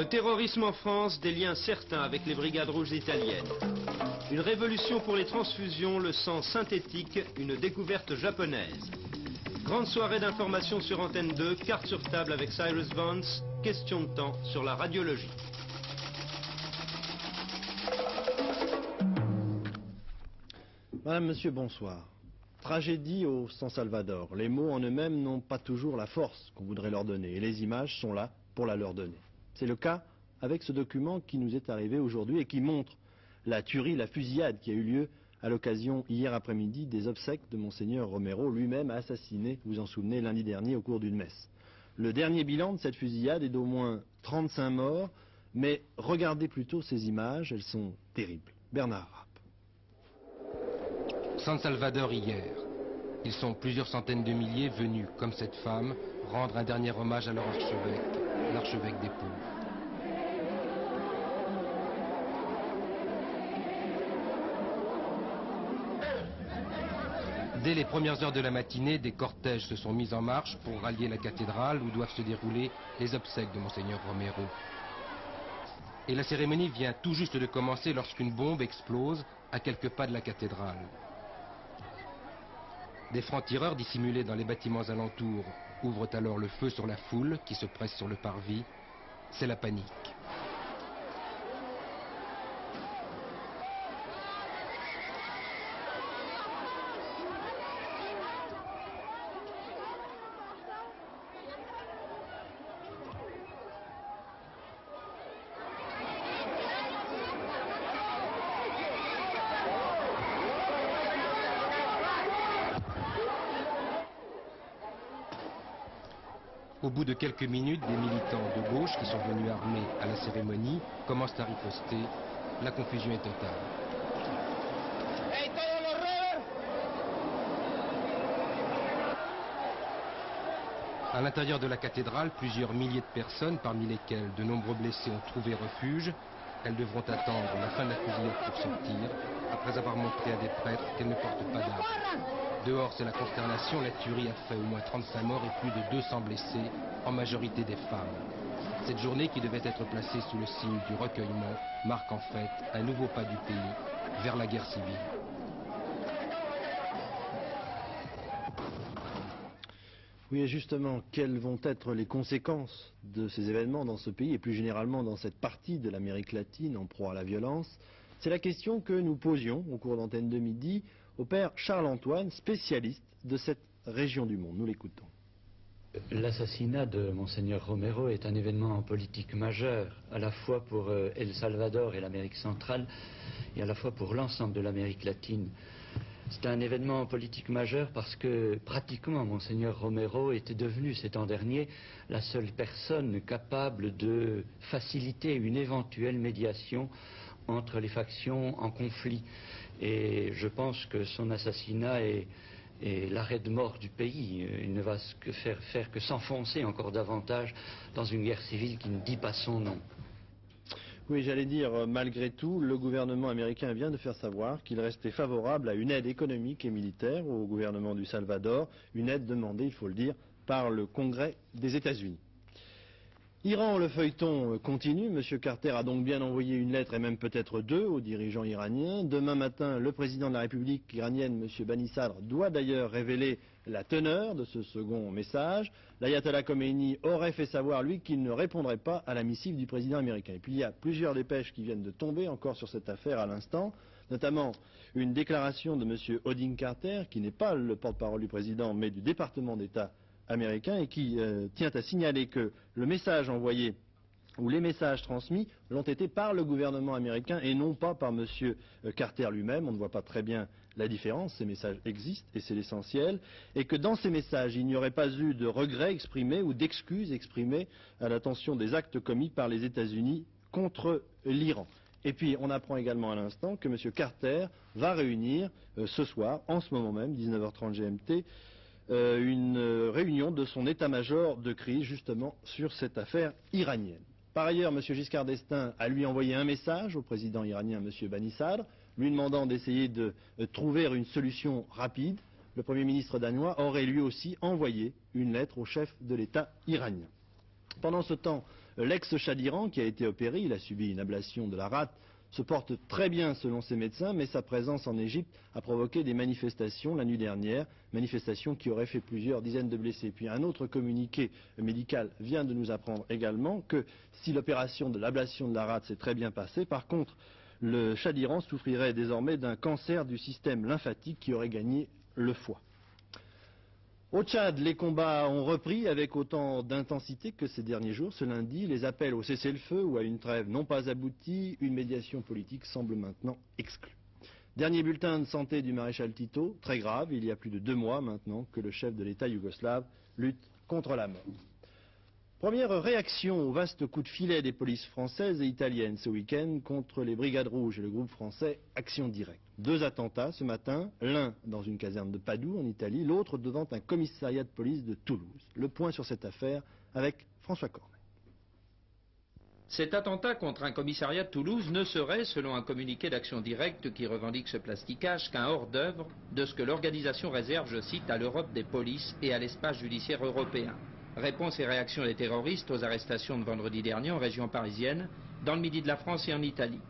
Le terrorisme en France, des liens certains avec les brigades rouges italiennes. Une révolution pour les transfusions, le sang synthétique, une découverte japonaise. Grande soirée d'information sur Antenne 2, carte sur table avec Cyrus Vance, question de temps sur la radiologie. Madame, Monsieur, bonsoir. Tragédie au San Salvador. Les mots en eux-mêmes n'ont pas toujours la force qu'on voudrait leur donner, et les images sont là pour la leur donner. C'est le cas avec ce document qui nous est arrivé aujourd'hui et qui montre la tuerie, la fusillade qui a eu lieu à l'occasion hier après-midi des obsèques de Monseigneur Romero, lui-même assassiné, vous vous en souvenez, lundi dernier au cours d'une messe. Le dernier bilan de cette fusillade est d'au moins 35 morts, mais regardez plutôt ces images, elles sont terribles. Bernard Rapp. San Salvador hier. Ils sont plusieurs centaines de milliers venus, comme cette femme, rendre un dernier hommage à leur archevêque, l'archevêque des pauvres. Dès les premières heures de la matinée, des cortèges se sont mis en marche pour rallier la cathédrale où doivent se dérouler les obsèques de Monseigneur Romero. Et la cérémonie vient tout juste de commencer lorsqu'une bombe explose à quelques pas de la cathédrale. Des francs-tireurs dissimulés dans les bâtiments alentours ouvrent alors le feu sur la foule qui se presse sur le parvis. C'est la panique. Au bout de quelques minutes, des militants de gauche qui sont venus armés à la cérémonie commencent à riposter. La confusion est totale. À l'intérieur de la cathédrale, plusieurs milliers de personnes, parmi lesquelles de nombreux blessés ont trouvé refuge. Elles devront attendre la fin de la fusillade pour sortir, après avoir montré à des prêtres qu'elles ne portent pas d'armes. Dehors, c'est la consternation. La tuerie a fait au moins 35 morts et plus de 200 blessés, en majorité des femmes. Cette journée, qui devait être placée sous le signe du recueillement, marque en fait un nouveau pas du pays vers la guerre civile. Oui, et justement, quelles vont être les conséquences de ces événements dans ce pays et plus généralement dans cette partie de l'Amérique latine en proie à la violence? C'est la question que nous posions au cours d'Antenne de midi au père Charles-Antoine, spécialiste de cette région du monde. Nous l'écoutons. L'assassinat de Monseigneur Romero est un événement politique majeur, à la fois pour El Salvador et l'Amérique centrale, et à la fois pour l'ensemble de l'Amérique latine. C'est un événement politique majeur parce que pratiquement Monseigneur Romero était devenu ces temps derniers la seule personne capable de faciliter une éventuelle médiation entre les factions en conflit. Et je pense que son assassinat est l'arrêt de mort du pays. Il ne va faire que s'enfoncer encore davantage dans une guerre civile qui ne dit pas son nom. Oui, j'allais dire, malgré tout, le gouvernement américain vient de faire savoir qu'il restait favorable à une aide économique et militaire au gouvernement du Salvador, une aide demandée, il faut le dire, par le Congrès des États-Unis. Iran, le feuilleton continue. M. Carter a donc bien envoyé une lettre, et même peut-être deux, aux dirigeants iraniens. Demain matin, le président de la République iranienne, M. Bani Sadr, doit d'ailleurs révéler la teneur de ce second message. L'ayatollah Khomeini aurait fait savoir, lui, qu'il ne répondrait pas à la missive du président américain. Et puis il y a plusieurs dépêches qui viennent de tomber encore sur cette affaire à l'instant, notamment une déclaration de M. Odin Carter, qui n'est pas le porte-parole du président, mais du département d'État américain, et qui tient à signaler que le message envoyé ou les messages transmis l'ont été par le gouvernement américain et non pas par M. Carter lui-même. On ne voit pas très bien la différence, ces messages existent et c'est l'essentiel, et que dans ces messages il n'y aurait pas eu de regret exprimé ou d'excuses exprimées à l'attention des actes commis par les États-Unis contre l'Iran. Et puis on apprend également à l'instant que M. Carter va réunir ce soir, en ce moment même, 19h30 GMT, une réunion de son état-major de crise justement sur cette affaire iranienne. Par ailleurs, M. Giscard d'Estaing a lui envoyé un message au président iranien, M. Bani Sadr, lui demandant d'essayer de trouver une solution rapide. Le Premier ministre danois aurait lui aussi envoyé une lettre au chef de l'État iranien. Pendant ce temps, l'ex-Shah d'Iran, qui a été opéré, il a subi une ablation de la rate, se porte très bien selon ses médecins, mais sa présence en Égypte a provoqué des manifestations la nuit dernière, manifestations qui auraient fait plusieurs dizaines de blessés. Puis un autre communiqué médical vient de nous apprendre également que si l'opération de l'ablation de la rate s'est très bien passée, par contre, le Shah d'Iran souffrirait désormais d'un cancer du système lymphatique qui aurait gagné le foie. Au Tchad, les combats ont repris avec autant d'intensité que ces derniers jours. Ce lundi, les appels au cessez-le-feu ou à une trêve n'ont pas abouti. Une médiation politique semble maintenant exclue. Dernier bulletin de santé du maréchal Tito, très grave. Il y a plus de 2 mois maintenant que le chef de l'État yougoslave lutte contre la mort. Première réaction au vaste coup de filet des polices françaises et italiennes ce week-end contre les Brigades Rouges et le groupe français Action Directe. 2 attentats ce matin, l'un dans une caserne de Padoue en Italie, l'autre devant un commissariat de police de Toulouse. Le point sur cette affaire avec François Cornet. Cet attentat contre un commissariat de Toulouse ne serait, selon un communiqué d'Action Directe qui revendique ce plasticage, qu'un hors-d'œuvre de ce que l'organisation réserve, je cite, à l'Europe des polices et à l'espace judiciaire européen. Réponse et réaction des terroristes aux arrestations de vendredi dernier en région parisienne, dans le midi de la France et en Italie.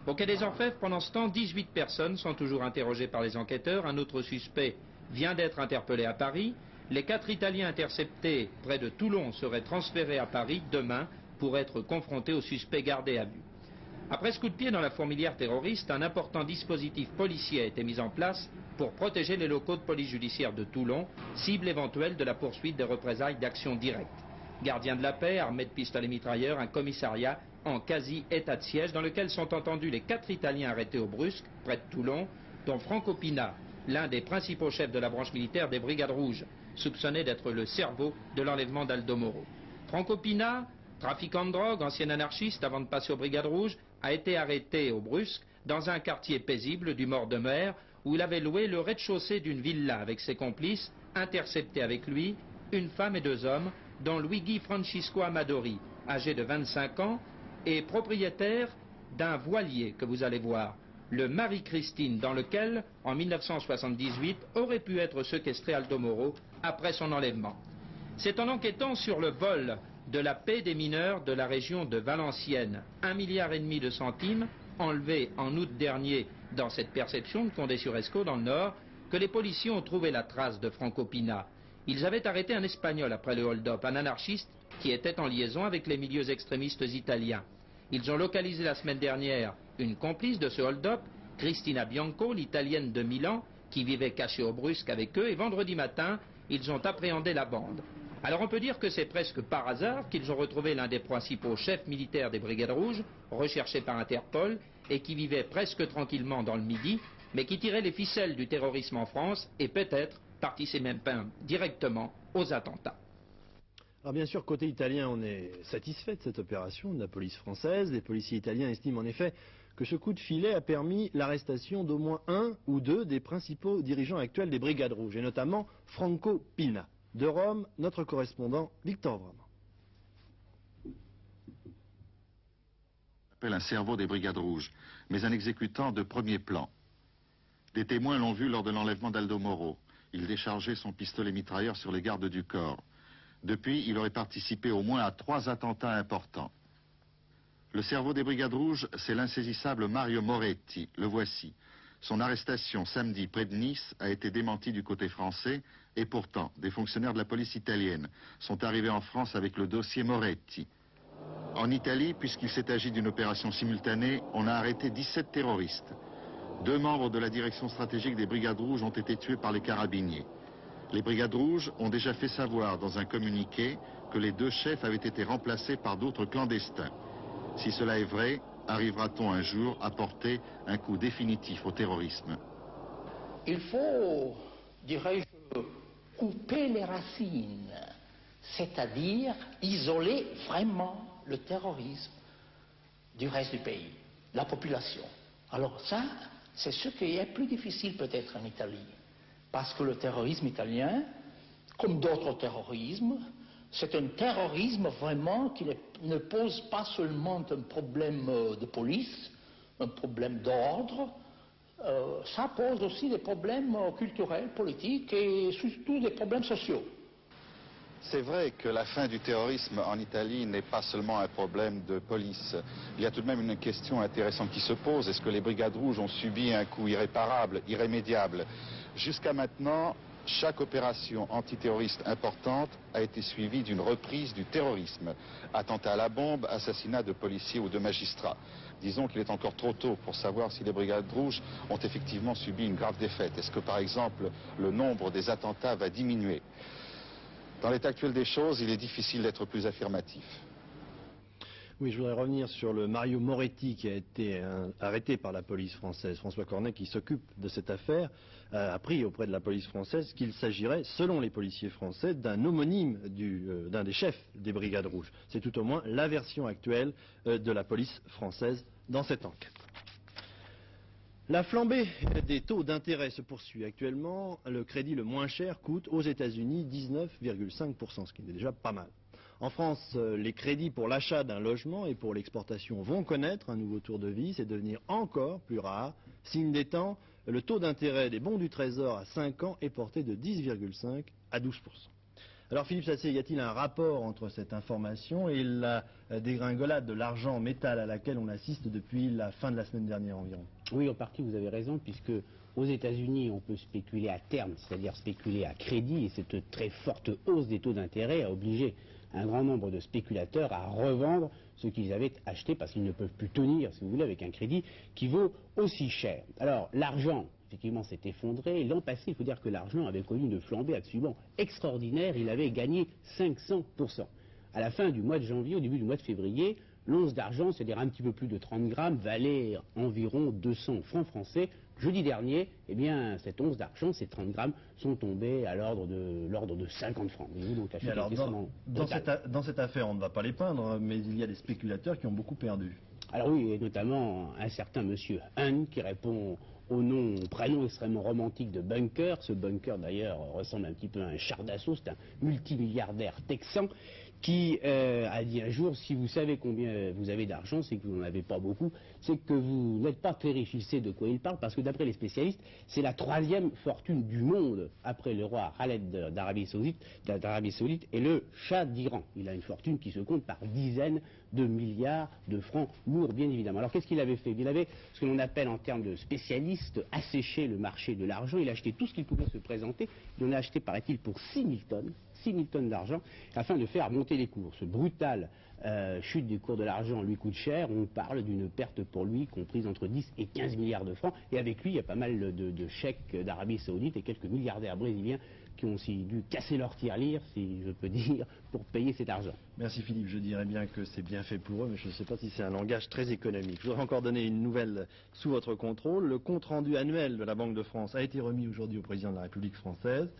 Au quai des Orfèvres, pendant ce temps, 18 personnes sont toujours interrogées par les enquêteurs. Un autre suspect vient d'être interpellé à Paris. Les 4 Italiens interceptés près de Toulon seraient transférés à Paris demain pour être confrontés aux suspects gardés à vue. Après ce coup de pied dans la fourmilière terroriste, un important dispositif policier a été mis en place pour protéger les locaux de police judiciaire de Toulon, cible éventuelle de la poursuite des représailles d'Action Directe. Gardiens de la paix, armés de pistolets mitrailleurs, un commissariat en quasi-état de siège dans lequel sont entendus les 4 Italiens arrêtés au Brusque, près de Toulon, dont Franco Pina, l'un des principaux chefs de la branche militaire des Brigades Rouges, soupçonné d'être le cerveau de l'enlèvement d'Aldo Moro. Franco Pina, trafiquant de drogue, ancien anarchiste avant de passer aux Brigades Rouges, a été arrêté au Brusque, dans un quartier paisible du Mort de Mer, où il avait loué le rez-de-chaussée d'une villa avec ses complices, intercepté avec lui une femme et 2 hommes, dont Luigi Francisco Amadori, âgé de 25 ans, et propriétaire d'un voilier que vous allez voir, le Marie-Christine, dans lequel, en 1978, aurait pu être séquestré Aldo Moro après son enlèvement. C'est en enquêtant sur le vol de la paix des mineurs de la région de Valenciennes, 1,5 milliard de centimes, enlevés en août dernier dans cette perception de Condé-sur-Escaut dans le Nord, que les policiers ont trouvé la trace de Franco Pina. Ils avaient arrêté un Espagnol après le hold-up, un anarchiste qui était en liaison avec les milieux extrémistes italiens. Ils ont localisé la semaine dernière une complice de ce hold-up, Cristina Bianco, l'italienne de Milan, qui vivait cachée au Brusque avec eux, et vendredi matin, ils ont appréhendé la bande. Alors on peut dire que c'est presque par hasard qu'ils ont retrouvé l'un des principaux chefs militaires des Brigades Rouges, recherché par Interpol, et qui vivait presque tranquillement dans le Midi, mais qui tirait les ficelles du terrorisme en France et peut-être partissait même pas directement aux attentats. Alors bien sûr, côté italien, on est satisfait de cette opération de la police française. Les policiers italiens estiment en effet que ce coup de filet a permis l'arrestation d'au moins 1 ou 2 des principaux dirigeants actuels des Brigades Rouges, et notamment Franco Pina. De Rome, notre correspondant Victor Vrama. Appelle un cerveau des Brigades Rouges, mais un exécutant de premier plan. Des témoins l'ont vu lors de l'enlèvement d'Aldo Moro. Il déchargeait son pistolet mitrailleur sur les gardes du corps. Depuis, il aurait participé au moins à 3 attentats importants. Le cerveau des Brigades Rouges, c'est l'insaisissable Mario Moretti. Le voici. Son arrestation samedi près de Nice a été démentie du côté français, et pourtant, des fonctionnaires de la police italienne sont arrivés en France avec le dossier Moretti. En Italie, puisqu'il s'est agi d'une opération simultanée, on a arrêté 17 terroristes. 2 membres de la direction stratégique des Brigades Rouges ont été tués par les carabiniers. Les Brigades Rouges ont déjà fait savoir dans un communiqué que les 2 chefs avaient été remplacés par d'autres clandestins. Si cela est vrai, arrivera-t-on un jour à porter un coup définitif au terrorisme? Il faut, dirais-je, couper les racines, c'est-à-dire isoler vraiment le terrorisme du reste du pays, la population. Alors ça, c'est ce qui est plus difficile peut-être en Italie, parce que le terrorisme italien, comme d'autres terrorismes, c'est un terrorisme vraiment qui ne pose pas seulement un problème de police, un problème d'ordre, ça pose aussi des problèmes culturels, politiques et surtout des problèmes sociaux. C'est vrai que la fin du terrorisme en Italie n'est pas seulement un problème de police. Il y a tout de même une question intéressante qui se pose. Est-ce que les Brigades Rouges ont subi un coup irréparable, irrémédiable? Jusqu'à maintenant, chaque opération antiterroriste importante a été suivie d'une reprise du terrorisme. Attentat à la bombe, assassinat de policiers ou de magistrats. Disons qu'il est encore trop tôt pour savoir si les Brigades Rouges ont effectivement subi une grave défaite. Est-ce que par exemple le nombre des attentats va diminuer? Dans l'état actuel des choses, il est difficile d'être plus affirmatif. Oui, je voudrais revenir sur le Mario Moretti qui a été arrêté par la police française. François Cornet, qui s'occupe de cette affaire, a appris auprès de la police française qu'il s'agirait, selon les policiers français, d'un homonyme d'un des chefs des Brigades Rouges. C'est tout au moins la version actuelle de la police française dans cette enquête. La flambée des taux d'intérêt se poursuit actuellement. Le crédit le moins cher coûte aux États-Unis 19,5%, ce qui est déjà pas mal. En France, les crédits pour l'achat d'un logement et pour l'exportation vont connaître un nouveau tour de vis et devenir encore plus rare. Signe des temps, le taux d'intérêt des bons du Trésor à 5 ans est porté de 10,5 à 12%. Alors Philippe Sassé, y a-t-il un rapport entre cette information et la dégringolade de l'argent en métal à laquelle on assiste depuis la fin de la semaine dernière environ? Oui, en partie vous avez raison, puisque aux États-Unis on peut spéculer à terme, c'est-à-dire spéculer à crédit, et cette très forte hausse des taux d'intérêt a obligé un grand nombre de spéculateurs à revendre ce qu'ils avaient acheté parce qu'ils ne peuvent plus tenir, si vous voulez, avec un crédit qui vaut aussi cher. Alors l'argent, effectivement, s'est effondré. L'an passé, il faut dire que l'argent avait connu une flambée absolument extraordinaire. Il avait gagné 500%. À la fin du mois de janvier, au début du mois de février, l'once d'argent, c'est-à-dire un petit peu plus de 30 grammes, valait environ 200 francs français. Jeudi dernier, eh bien, cette once d'argent, ces 30 grammes, sont tombés à l'ordre de 50 francs. Donc, mais alors, dans cette affaire, on ne va pas les peindre, mais il y a des spéculateurs qui ont beaucoup perdu. Alors oui, et notamment un certain monsieur Hunt, qui répond au prénom extrêmement romantique de Bunker. Ce Bunker, d'ailleurs, ressemble un petit peu à un char d'assaut. C'est un multimilliardaire texan qui a dit un jour, si vous savez combien vous avez d'argent, c'est que vous n'en avez pas beaucoup, c'est que vous n'êtes pas très riche. Il sait de quoi il parle, parce que d'après les spécialistes, c'est la 3e fortune du monde, après le roi Khaled d'Arabie Saoudite et le Shah d'Iran. Il a une fortune qui se compte par dizaines de milliards de francs lourds, bien évidemment. Alors qu'est-ce qu'il avait fait? Il avait, ce que l'on appelle en termes de spécialistes, asséché le marché de l'argent. Il a acheté tout ce qu'il pouvait se présenter. Il en a acheté, paraît-il, pour 6 000 tonnes. 6 000 tonnes d'argent, afin de faire monter les cours. Ce brutal chute du cours de l'argent lui coûte cher. On parle d'une perte pour lui comprise entre 10 et 15 milliards de francs. Et avec lui, il y a pas mal de chèques d'Arabie Saoudite et quelques milliardaires brésiliens qui ont aussi dû casser leur tirelire, si je peux dire, pour payer cet argent. Merci Philippe, je dirais bien que c'est bien fait pour eux, mais je ne sais pas si c'est un langage très économique. Je voudrais encore donner une nouvelle sous votre contrôle. Le compte-rendu annuel de la Banque de France a été remis aujourd'hui au président de la République française.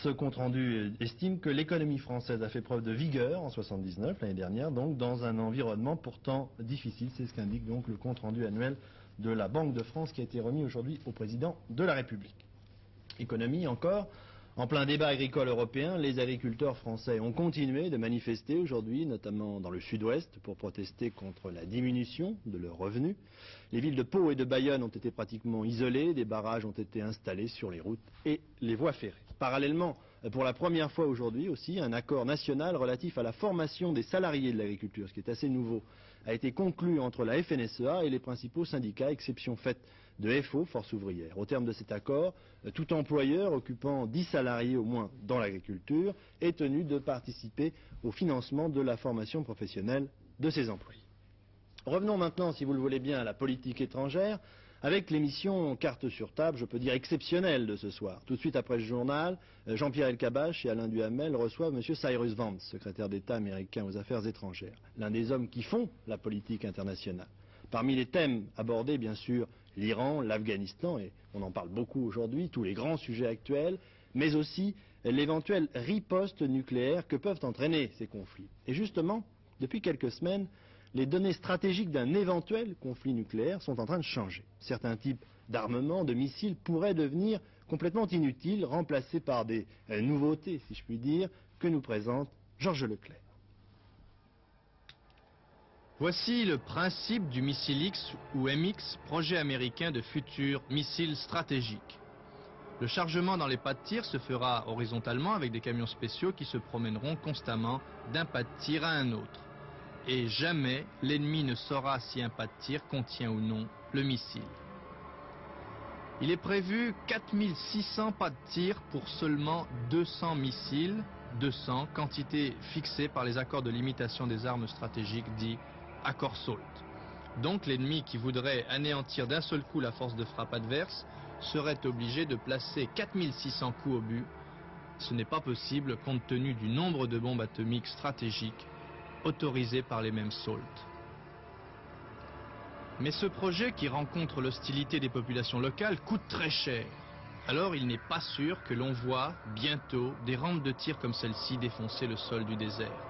Ce compte-rendu estime que l'économie française a fait preuve de vigueur en 79, l'année dernière, donc dans un environnement pourtant difficile. C'est ce qu'indique donc le compte-rendu annuel de la Banque de France qui a été remis aujourd'hui au président de la République. Économie encore. En plein débat agricole européen, les agriculteurs français ont continué de manifester aujourd'hui, notamment dans le sud-ouest, pour protester contre la diminution de leurs revenus. Les villes de Pau et de Bayonne ont été pratiquement isolées, des barrages ont été installés sur les routes et les voies ferrées. Parallèlement, pour la première fois aujourd'hui aussi, un accord national relatif à la formation des salariés de l'agriculture, ce qui est assez nouveau, a été conclu entre la FNSEA et les principaux syndicats, exception faite de FO, Force ouvrière. Au terme de cet accord, tout employeur occupant 10 salariés au moins dans l'agriculture est tenu de participer au financement de la formation professionnelle de ses employés. Revenons maintenant, si vous le voulez bien, à la politique étrangère, avec l'émission Carte sur table, je peux dire exceptionnelle de ce soir. Tout de suite après ce journal, Jean-Pierre Elkabbach et Alain Duhamel reçoivent M. Cyrus Vance, secrétaire d'État américain aux affaires étrangères, l'un des hommes qui font la politique internationale. Parmi les thèmes abordés, bien sûr, l'Iran, l'Afghanistan, et on en parle beaucoup aujourd'hui, tous les grands sujets actuels, mais aussi l'éventuelle riposte nucléaire que peuvent entraîner ces conflits. Et justement, depuis quelques semaines, les données stratégiques d'un éventuel conflit nucléaire sont en train de changer. Certains types d'armements, de missiles pourraient devenir complètement inutiles, remplacés par des nouveautés, si je puis dire, que nous présente Georges Leclerc. Voici le principe du missile X ou MX, projet américain de futur missile stratégique. Le chargement dans les pas de tir se fera horizontalement avec des camions spéciaux qui se promèneront constamment d'un pas de tir à un autre. Et jamais l'ennemi ne saura si un pas de tir contient ou non le missile. Il est prévu 4600 pas de tir pour seulement 200 missiles, 200, quantité fixée par les accords de limitation des armes stratégiques dits accords SALT. Donc l'ennemi qui voudrait anéantir d'un seul coup la force de frappe adverse serait obligé de placer 4600 coups au but. Ce n'est pas possible compte tenu du nombre de bombes atomiques stratégiques autorisées par les mêmes SALT. Mais ce projet, qui rencontre l'hostilité des populations locales, coûte très cher. Alors il n'est pas sûr que l'on voit bientôt des rampes de tir comme celle-ci défoncer le sol du désert.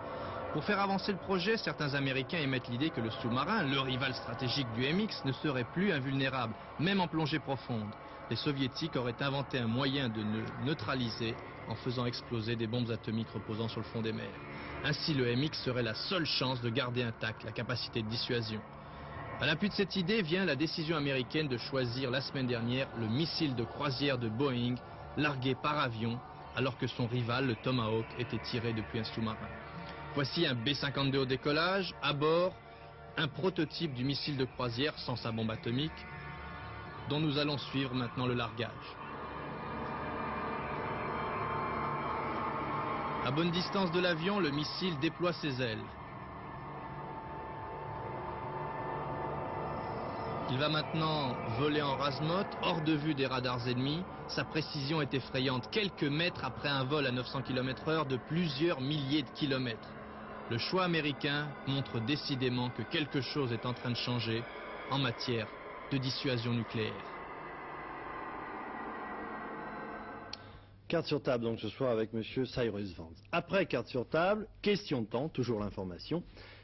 Pour faire avancer le projet, certains Américains émettent l'idée que le sous-marin, le rival stratégique du MX, ne serait plus invulnérable, même en plongée profonde. Les Soviétiques auraient inventé un moyen de le neutraliser en faisant exploser des bombes atomiques reposant sur le fond des mers. Ainsi, le MX serait la seule chance de garder intacte la capacité de dissuasion. À l'appui de cette idée vient la décision américaine de choisir la semaine dernière le missile de croisière de Boeing, largué par avion, alors que son rival, le Tomahawk, était tiré depuis un sous-marin. Voici un B-52 au décollage, à bord, un prototype du missile de croisière sans sa bombe atomique, dont nous allons suivre maintenant le largage. À bonne distance de l'avion, le missile déploie ses ailes. Il va maintenant voler en rase-motte, hors de vue des radars ennemis. Sa précision est effrayante, quelques mètres après un vol à 900 km/h de plusieurs milliers de kilomètres. Le choix américain montre décidément que quelque chose est en train de changer en matière de dissuasion nucléaire. Carte sur table donc ce soir avec Monsieur Cyrus Vance. Après carte sur table, question de temps, toujours l'information.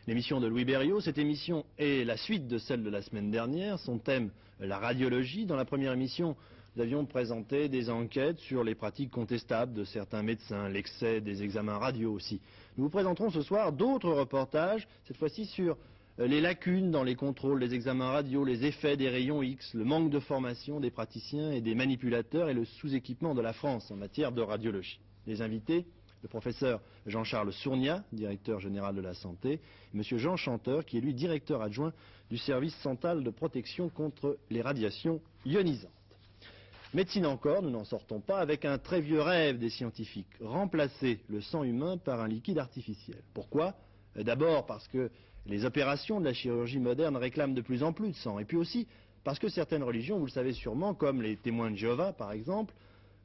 L'émission de Louis Berriot, cette émission est la suite de celle de la semaine dernière. Son thème, la radiologie. Dans la première émission, nous avions présenté des enquêtes sur les pratiques contestables de certains médecins, l'excès des examens radio aussi. Nous vous présenterons ce soir d'autres reportages, cette fois-ci sur les lacunes dans les contrôles des examens radio, les effets des rayons X, le manque de formation des praticiens et des manipulateurs et le sous-équipement de la France en matière de radiologie. Les invités, le professeur Jean-Charles Sournia, directeur général de la santé, et M. Jean Chanteur, qui est lui directeur adjoint du service central de protection contre les radiations ionisantes. Médecine encore, nous n'en sortons pas, avec un très vieux rêve des scientifiques, remplacer le sang humain par un liquide artificiel. Pourquoi? D'abord parce que les opérations de la chirurgie moderne réclament de plus en plus de sang, et puis aussi parce que certaines religions, vous le savez sûrement, comme les témoins de Jéhovah par exemple,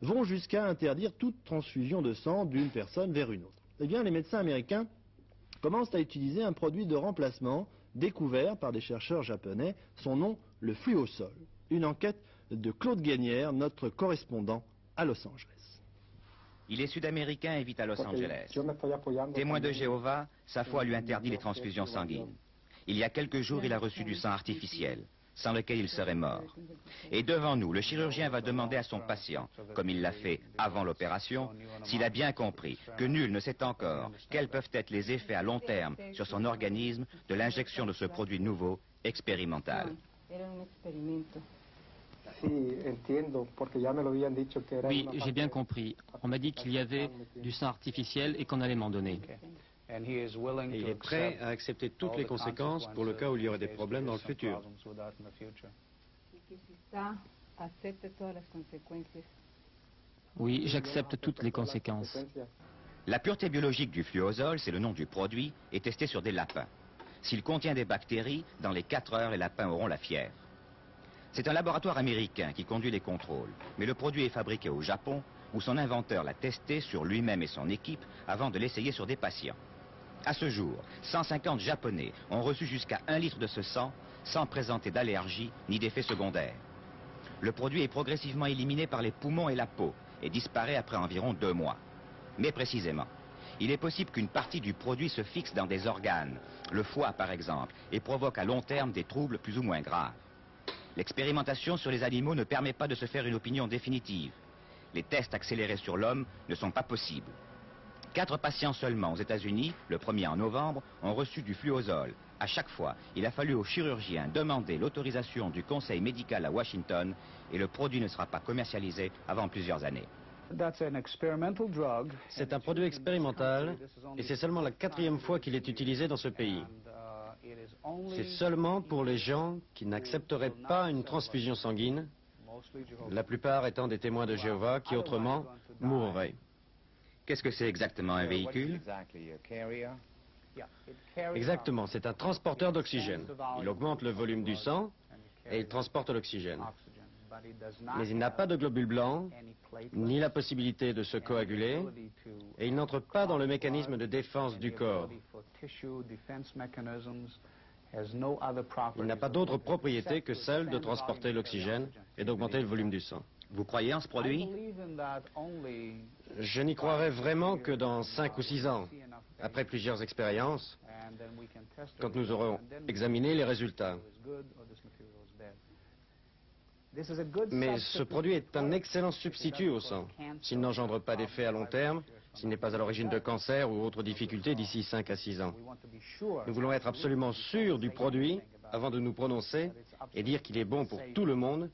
vont jusqu'à interdire toute transfusion de sang d'une personne vers une autre. Eh bien, les médecins américains commencent à utiliser un produit de remplacement découvert par des chercheurs japonais, son nom, le fluosol. Une enquête de Claude Guénière, notre correspondant à Los Angeles. Il est sud-américain et vit à Los Angeles. Témoin de Jéhovah, sa foi lui interdit les transfusions sanguines. Il y a quelques jours, il a reçu du sang artificiel, sans lequel il serait mort. Et devant nous, le chirurgien va demander à son patient, comme il l'a fait avant l'opération, s'il a bien compris que nul ne sait encore quels peuvent être les effets à long terme sur son organisme de l'injection de ce produit nouveau, expérimental. Oui, j'ai bien compris. On m'a dit qu'il y avait du sang artificiel et qu'on allait m'en donner. Et il est prêt à accepter toutes les conséquences pour le cas où il y aurait des problèmes dans le futur. Oui, j'accepte toutes les conséquences. La pureté biologique du fluosol, c'est le nom du produit, est testée sur des lapins. S'il contient des bactéries, dans les 4 heures, les lapins auront la fièvre. C'est un laboratoire américain qui conduit les contrôles, mais le produit est fabriqué au Japon, où son inventeur l'a testé sur lui-même et son équipe avant de l'essayer sur des patients. À ce jour, 150 Japonais ont reçu jusqu'à 1 litre de ce sang sans présenter d'allergie ni d'effets secondaires. Le produit est progressivement éliminé par les poumons et la peau et disparaît après environ 2 mois. Mais précisément, il est possible qu'une partie du produit se fixe dans des organes, le foie par exemple, et provoque à long terme des troubles plus ou moins graves. L'expérimentation sur les animaux ne permet pas de se faire une opinion définitive. Les tests accélérés sur l'homme ne sont pas possibles. 4 patients seulement aux États-Unis, le premier en novembre, ont reçu du fluozole. À chaque fois, il a fallu aux chirurgiens demander l'autorisation du conseil médical à Washington et le produit ne sera pas commercialisé avant plusieurs années. C'est un produit expérimental et c'est seulement la 4e fois qu'il est utilisé dans ce pays. C'est seulement pour les gens qui n'accepteraient pas une transfusion sanguine, la plupart étant des témoins de Jéhovah qui autrement mourraient. Qu'est-ce que c'est exactement un véhicule? Exactement, c'est un transporteur d'oxygène. Il augmente le volume du sang et il transporte l'oxygène. Mais il n'a pas de globules blancs, ni la possibilité de se coaguler, et il n'entre pas dans le mécanisme de défense du corps. Il n'a pas d'autre propriété que celle de transporter l'oxygène et d'augmenter le volume du sang. Vous croyez en ce produit? Je n'y croirais vraiment que dans 5 ou 6 ans, après plusieurs expériences, quand nous aurons examiné les résultats. Mais ce produit est un excellent substitut au sang. S'il n'engendre pas d'effet à long terme, s'il n'est pas à l'origine de cancer ou autres difficultés d'ici 5 à 6 ans. Nous voulons être absolument sûrs du produit avant de nous prononcer et dire qu'il est bon pour tout le monde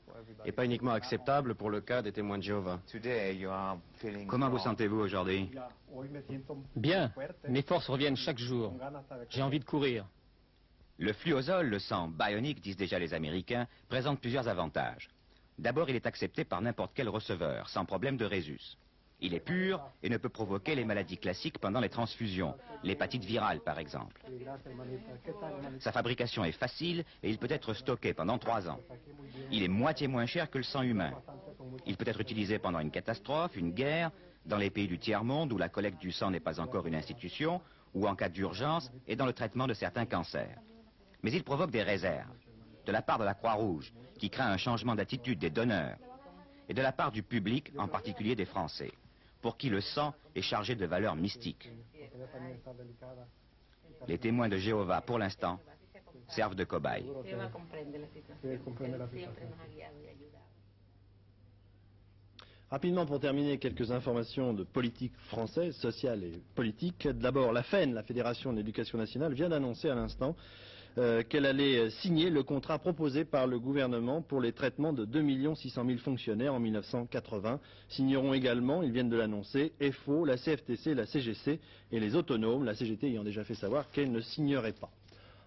et pas uniquement acceptable pour le cas des témoins de Jéhovah. Comment vous sentez-vous aujourd'hui? Bien, mes forces reviennent chaque jour. J'ai envie de courir. Le fluozole, le sang bionique, disent déjà les Américains, présente plusieurs avantages. D'abord, il est accepté par n'importe quel receveur, sans problème de résus. Il est pur et ne peut provoquer les maladies classiques pendant les transfusions, l'hépatite virale par exemple. Sa fabrication est facile et il peut être stocké pendant 3 ans. Il est moitié moins cher que le sang humain. Il peut être utilisé pendant une catastrophe, une guerre, dans les pays du tiers-monde où la collecte du sang n'est pas encore une institution, ou en cas d'urgence et dans le traitement de certains cancers. Mais il provoque des réserves, de la part de la Croix-Rouge, qui craint un changement d'attitude des donneurs, et de la part du public, en particulier des Français, pour qui le sang est chargé de valeurs mystiques. Les témoins de Jéhovah, pour l'instant, servent de cobayes. Rapidement, pour terminer, quelques informations de politique française, sociale et politique. D'abord, la FEN, la Fédération de l'Éducation nationale, vient d'annoncer à l'instant qu'elle allait signer le contrat proposé par le gouvernement pour les traitements de 2 600 000 fonctionnaires en 1980. Signeront également, ils viennent de l'annoncer, FO, la CFTC, la CGC et les autonomes, la CGT ayant déjà fait savoir qu'elle ne signerait pas.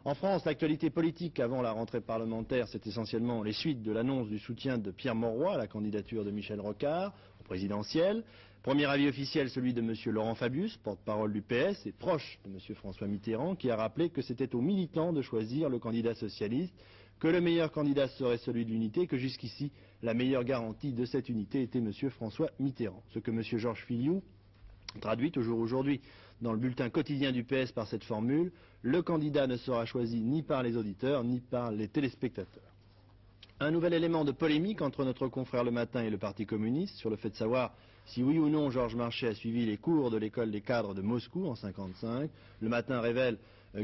En France, l'actualité politique avant la rentrée parlementaire, c'est essentiellement les suites de l'annonce du soutien de Pierre Mauroy à la candidature de Michel Rocard au présidentiel. Premier avis officiel, celui de M. Laurent Fabius, porte-parole du PS et proche de M. François Mitterrand, qui a rappelé que c'était aux militants de choisir le candidat socialiste, que le meilleur candidat serait celui de l'unité, que jusqu'ici, la meilleure garantie de cette unité était M. François Mitterrand. Ce que M. Georges Filiou traduit toujours aujourd'hui dans le bulletin quotidien du PS par cette formule, le candidat ne sera choisi ni par les auditeurs ni par les téléspectateurs. Un nouvel élément de polémique entre notre confrère Le Matin et le Parti communiste sur le fait de savoir si oui ou non Georges Marchais a suivi les cours de l'école des cadres de Moscou en 1955. Le Matin révèle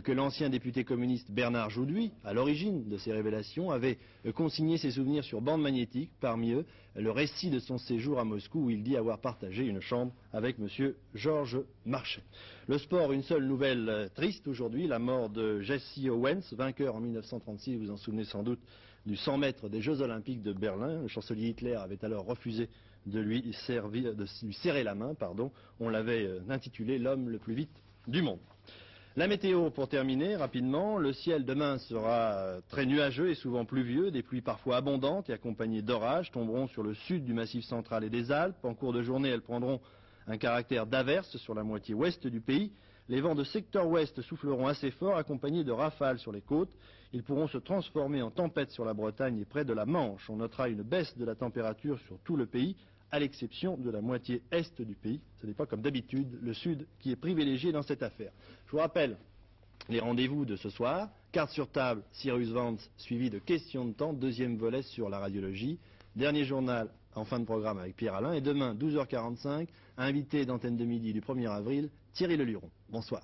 que l'ancien député communiste Bernard Jouduy, à l'origine de ces révélations, avait consigné ses souvenirs sur bande magnétique, parmi eux le récit de son séjour à Moscou où il dit avoir partagé une chambre avec M. Georges Marchais. Le sport, une seule nouvelle triste aujourd'hui, la mort de Jesse Owens, vainqueur en 1936, vous vous en souvenez sans doute, du 100 mètres des Jeux Olympiques de Berlin. Le chancelier Hitler avait alors refusé de lui serrer la main. On l'avait intitulé l'homme le plus vite du monde. La météo, pour terminer rapidement, le ciel demain sera très nuageux et souvent pluvieux, des pluies parfois abondantes et accompagnées d'orages tomberont sur le sud du Massif central et des Alpes. En cours de journée, elles prendront un caractère d'averse sur la moitié ouest du pays. Les vents de secteur ouest souffleront assez fort, accompagnés de rafales sur les côtes. Ils pourront se transformer en tempêtes sur la Bretagne et près de la Manche. On notera une baisse de la température sur tout le pays, à l'exception de la moitié est du pays. Ce n'est pas comme d'habitude le sud qui est privilégié dans cette affaire. Je vous rappelle les rendez-vous de ce soir. Carte sur table, Cyrus Vance, suivi de questions de temps, deuxième volet sur la radiologie. Dernier journal en fin de programme avec Pierre Alain. Et demain, 12h45, invité d'Antenne de Midi du 1er avril, Thierry Leluron. Bonsoir.